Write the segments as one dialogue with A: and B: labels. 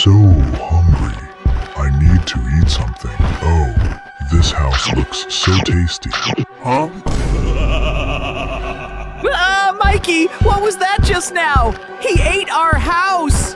A: so hungry. I need to eat something. Oh, this house looks so tasty. Huh?
B: Mikey, what was that just now? He ate our house!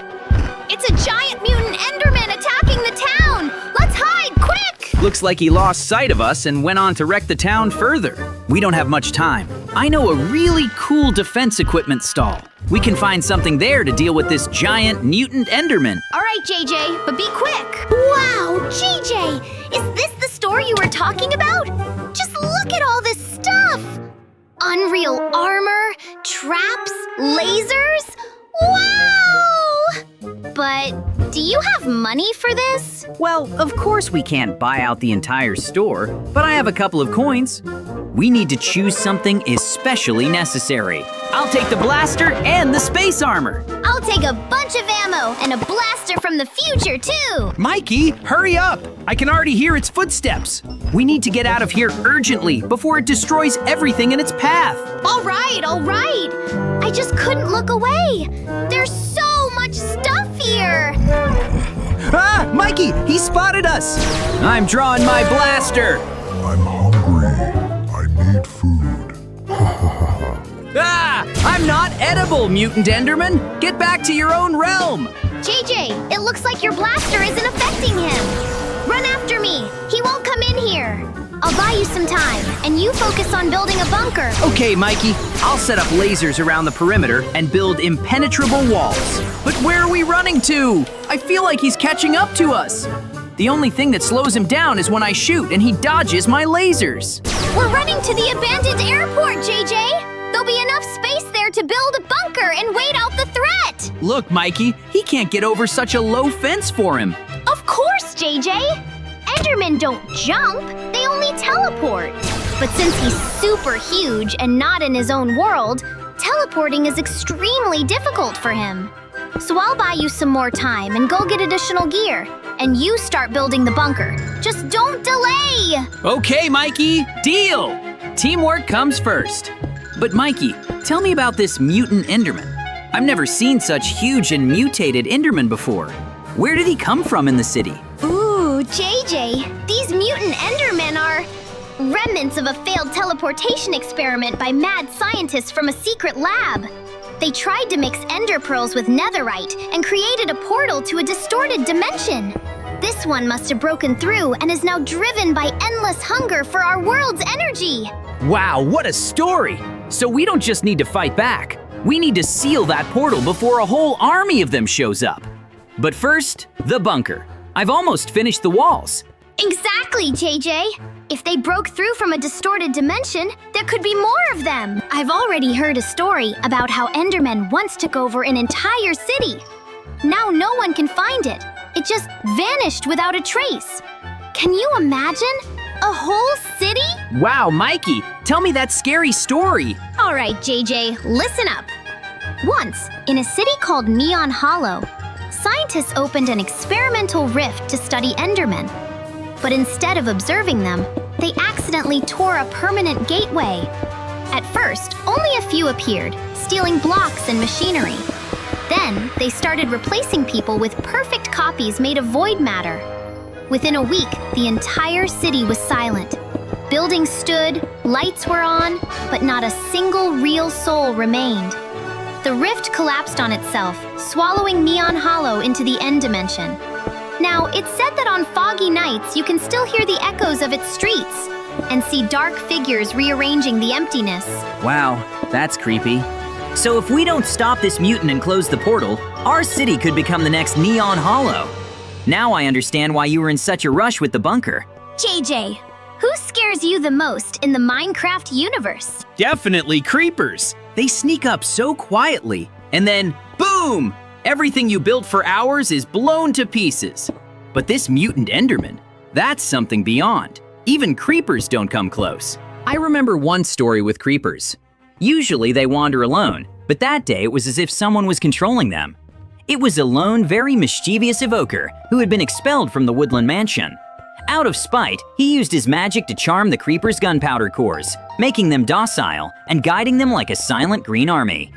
C: It's a giant mutant Enderman attacking the town! Let's hide, quick!
B: Looks like he lost sight of us and went on to wreck the town further. We don't have much time. I know a really cool defense equipment stall. We can find something there to deal with this giant mutant Enderman.
C: All right, JJ, but be quick. Wow, JJ! Is this the store you were talking about? Just look at all this stuff! Unreal armor, traps, lasers? Wow! But do you have money for this?
B: Well, of course we can't buy out the entire store, but I have a couple of coins. We need to choose something especially necessary. I'll take the blaster and the space armor.
C: I'll take a bunch of ammo and a blaster from the future, too.
B: Mikey, hurry up! I can already hear its footsteps. We need to get out of here urgently before it destroys everything in its path.
C: All right, all right. I just couldn't look away. There's so much stuff here.
B: Ah, Mikey, he spotted us. I'm drawing my blaster.
A: I'm hungry. I need food.
B: Ah, I'm not edible, Mutant Enderman. Get back to your own realm.
C: JJ, it looks like your blaster isn't affecting him. Run after me. He won't come in here. I'll buy you some time, and you focus on building a bunker.
B: Okay, Mikey, I'll set up lasers around the perimeter and build impenetrable walls. But where are we running to? I feel like he's catching up to us. The only thing that slows him down is when I shoot and he dodges my lasers.
C: We're running to the abandoned airport, JJ. There'll be enough space there to build a bunker and wait out the threat.
B: Look, Mikey, he can't get over such a low fence for him.
C: Of course, JJ. Endermen don't jump, they only teleport. But since he's super huge and not in his own world, teleporting is extremely difficult for him. So I'll buy you some more time and go get additional gear. And you start building the bunker. Just don't delay!
B: Okay, Mikey, deal! Teamwork comes first. But Mikey, tell me about this mutant Enderman. I've never seen such huge and mutated Enderman before. Where did he come from in the city?
C: Ooh, JJ, these mutant Endermen are remnants of a failed teleportation experiment by mad scientists from a secret lab. They tried to mix ender pearls with netherite and created a portal to a distorted dimension. This one must have broken through and is now driven by endless hunger for our world's energy.
B: Wow, what a story! So we don't just need to fight back. We need to seal that portal before a whole army of them shows up. But first, the bunker. I've almost finished the walls.
C: Exactly, JJ. If they broke through from a distorted dimension, there could be more of them. I've already heard a story about how Endermen once took over an entire city. Now no one can find it. It just vanished without a trace. Can you imagine? A whole city?
B: Wow, Mikey, tell me that scary story.
C: All right, JJ, listen up. Once, in a city called Neon Hollow, scientists opened an experimental rift to study Endermen. But instead of observing them, they accidentally tore a permanent gateway. At first, only a few appeared, stealing blocks and machinery. Then, they started replacing people with perfect copies made of void matter. Within a week, the entire city was silent. Buildings stood, lights were on, but not a single real soul remained. The rift collapsed on itself, swallowing Neon Hollow into the end dimension. Now, it's said that on foggy nights, you can still hear the echoes of its streets and see dark figures rearranging the emptiness.
B: Wow, that's creepy. So if we don't stop this mutant and close the portal, our city could become the next Neon Hollow. Now I understand why you were in such a rush with the bunker.
C: JJ, who scares you the most in the Minecraft universe?
B: Definitely creepers. They sneak up so quietly, and then, boom! Everything you built for hours is blown to pieces. But this mutant Enderman, that's something beyond. Even creepers don't come close. I remember one story with creepers. Usually they wander alone, but that day it was as if someone was controlling them. It was a lone, very mischievous evoker who had been expelled from the woodland mansion. Out of spite, he used his magic to charm the creepers' gunpowder cores, making them docile and guiding them like a silent green army.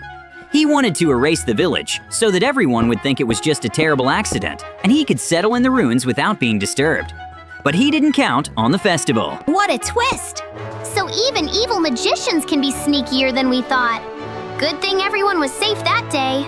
B: He wanted to erase the village so that everyone would think it was just a terrible accident and he could settle in the ruins without being disturbed. But he didn't count on the festival.
C: What a twist! So even evil magicians can be sneakier than we thought. Good thing everyone was safe that day.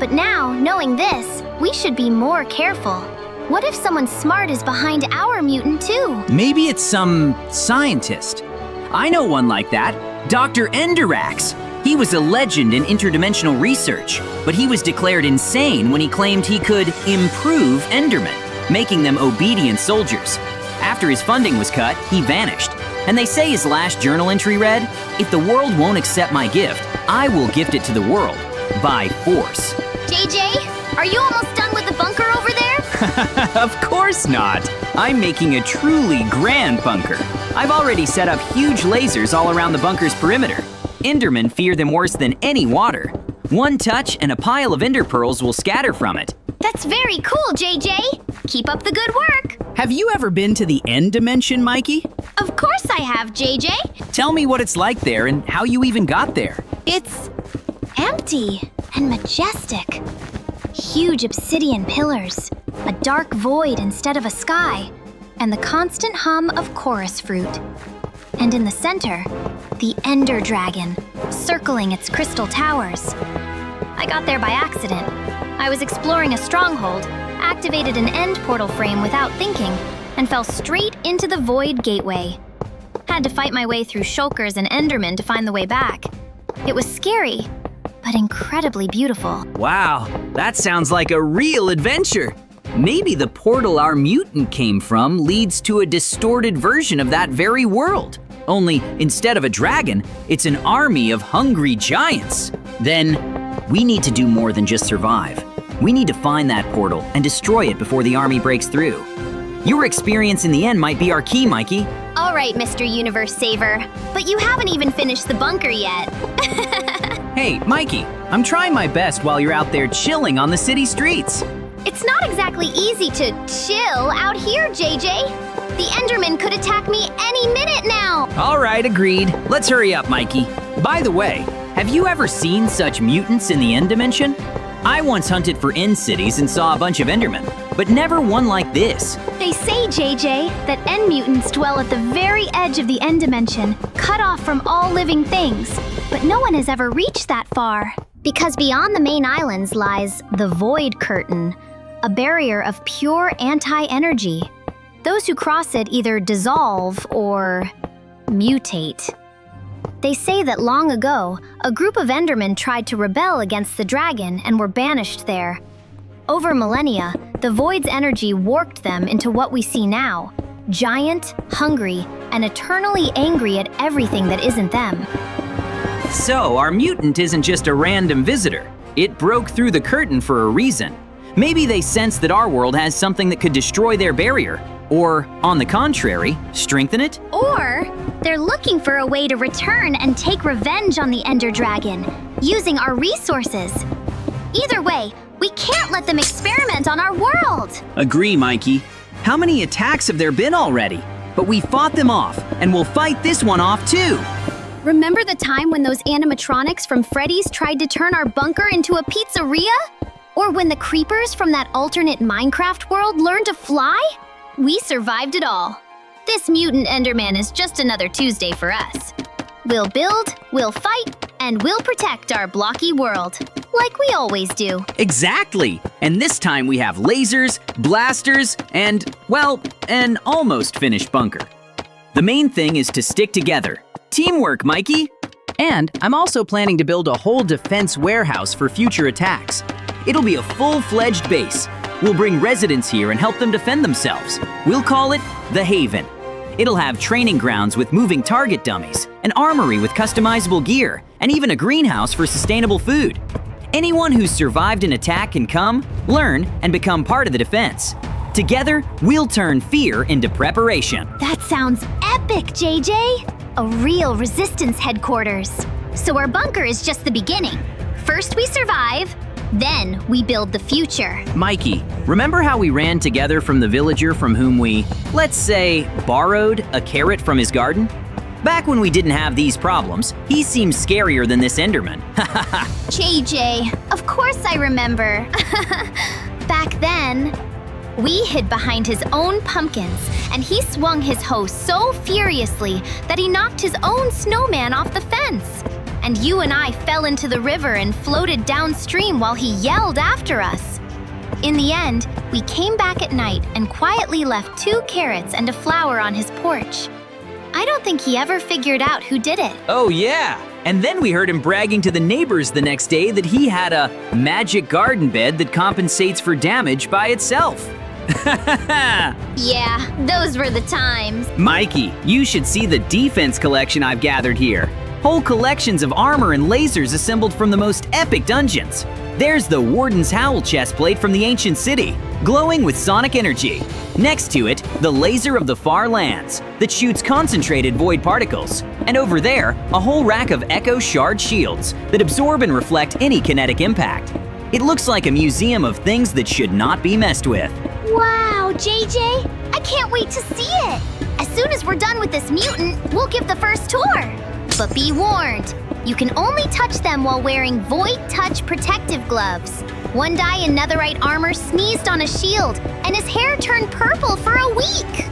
C: But now, knowing this, we should be more careful. What if someone smart is behind our mutant too?
B: Maybe it's some scientist. I know one like that, Dr. Enderax. He was a legend in interdimensional research, but he was declared insane when he claimed he could improve Endermen, making them obedient soldiers. After his funding was cut, he vanished. And they say his last journal entry read, "If the world won't accept my gift, I will gift it to the world by force."
C: JJ, are you almost done with the bunker over there?
B: Of course not. I'm making a truly grand bunker. I've already set up huge lasers all around the bunker's perimeter. Endermen fear them worse than any water. One touch and a pile of ender pearls will scatter from it.
C: That's very cool, JJ. Keep up the good work.
B: Have you ever been to the end dimension, Mikey?
C: Of course I have, JJ.
B: Tell me what it's like there and how you even got there.
C: It's empty and majestic. Huge obsidian pillars, a dark void instead of a sky, and the constant hum of chorus fruit. And in the center, the Ender Dragon, circling its crystal towers. I got there by accident. I was exploring a stronghold, activated an end portal frame without thinking, and fell straight into the void gateway. Had to fight my way through shulkers and endermen to find the way back. It was scary, but incredibly beautiful.
B: Wow, that sounds like a real adventure. Maybe the portal our mutant came from leads to a distorted version of that very world. Only instead of a dragon, it's an army of hungry giants. Then, we need to do more than just survive. We need to find that portal and destroy it before the army breaks through. Your experience in the end might be our key, Mikey.
C: All right, Mr. Universe Saver, but you haven't even finished the bunker yet.
B: Hey, Mikey, I'm trying my best while you're out there chilling on the city streets.
C: It's not exactly easy to chill out here, JJ. The Enderman could attack me any minute now.
B: All right, agreed. Let's hurry up, Mikey. By the way, have you ever seen such mutants in the end dimension? I once hunted for end cities and saw a bunch of Endermen, but never one like this.
C: They say, JJ, that end mutants dwell at the very edge of the end dimension, cut off from all living things. But no one has ever reached that far. Because beyond the main islands lies the Void Curtain, a barrier of pure anti-energy. Those who cross it either dissolve or mutate. They say that long ago, a group of Endermen tried to rebel against the dragon and were banished there. Over millennia, the Void's energy warped them into what we see now, giant, hungry, and eternally angry at everything that isn't them.
B: So, our mutant isn't just a random visitor. It broke through the curtain for a reason. Maybe they sense that our world has something that could destroy their barrier, or, on the contrary, strengthen it?
C: Or they're looking for a way to return and take revenge on the Ender Dragon, using our resources. Either way, we can't let them experiment on our world.
B: Agree, Mikey. How many attacks have there been already? But we fought them off, and we'll fight this one off too.
C: Remember the time when those animatronics from Freddy's tried to turn our bunker into a pizzeria? Or when the creepers from that alternate Minecraft world learned to fly? We survived it all. This mutant Enderman is just another Tuesday for us. We'll build, we'll fight, and we'll protect our blocky world, like we always do.
B: Exactly! And this time we have lasers, blasters, and, well, an almost finished bunker. The main thing is to stick together. Teamwork, Mikey! And I'm also planning to build a whole defense warehouse for future attacks. It'll be a full-fledged base. We'll bring residents here and help them defend themselves. We'll call it The Haven. It'll have training grounds with moving target dummies, an armory with customizable gear, and even a greenhouse for sustainable food. Anyone who's survived an attack can come, learn, and become part of the defense. Together, we'll turn fear into preparation.
C: That sounds epic, JJ! A real resistance headquarters. So our bunker is just the beginning. First we survive, then we build the future.
B: Mikey, remember how we ran together from the villager from whom we, let's say, borrowed a carrot from his garden? Back when we didn't have these problems, he seemed scarier than this Enderman.
C: JJ, of course I remember. Back then, we hid behind his own pumpkins, and he swung his hoe so furiously that he knocked his own snowman off the fence. And you and I fell into the river and floated downstream while he yelled after us. In the end, we came back at night and quietly left 2 carrots and a flower on his porch. I don't think he ever figured out who did it.
B: Oh yeah, and then we heard him bragging to the neighbors the next day that he had a magic garden bed that compensates for damage by itself.
C: Yeah, those were the times.
B: Mikey, you should see the defense collection I've gathered here. Whole collections of armor and lasers assembled from the most epic dungeons. There's the Warden's Howl chestplate from the ancient city, glowing with sonic energy. Next to it, the Laser of the Far Lands, that shoots concentrated void particles. And over there, a whole rack of Echo Shard shields that absorb and reflect any kinetic impact. It looks like a museum of things that should not be messed with.
C: Wow, JJ, I can't wait to see it. As soon as we're done with this mutant, we'll give the first tour. But be warned, you can only touch them while wearing Void Touch protective gloves. One guy in netherite armor sneezed on a shield, and his hair turned purple for a week.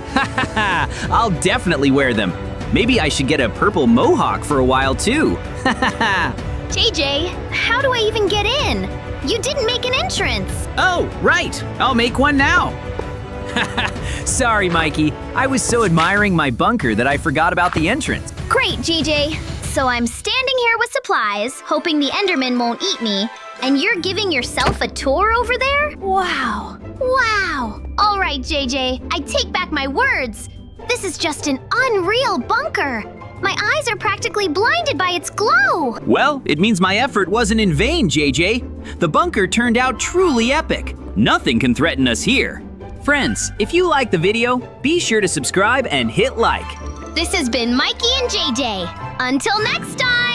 B: I'll definitely wear them. Maybe I should get a purple mohawk for a while too.
C: JJ, how do I even get in? You didn't make an entrance.
B: Oh, right. I'll make one now. Sorry, Mikey. I was so admiring my bunker that I forgot about the entrance.
C: Great, JJ. So I'm standing here with supplies, hoping the Enderman won't eat me, and you're giving yourself a tour over there? Wow. Wow. All right, JJ, I take back my words. This is just an unreal bunker. My eyes are practically blinded by its glow.
B: Well, it means my effort wasn't in vain, JJ. The bunker turned out truly epic. Nothing can threaten us here. Friends, if you like the video, be sure to subscribe and hit like.
C: This has been Mikey and JJ. Until next time!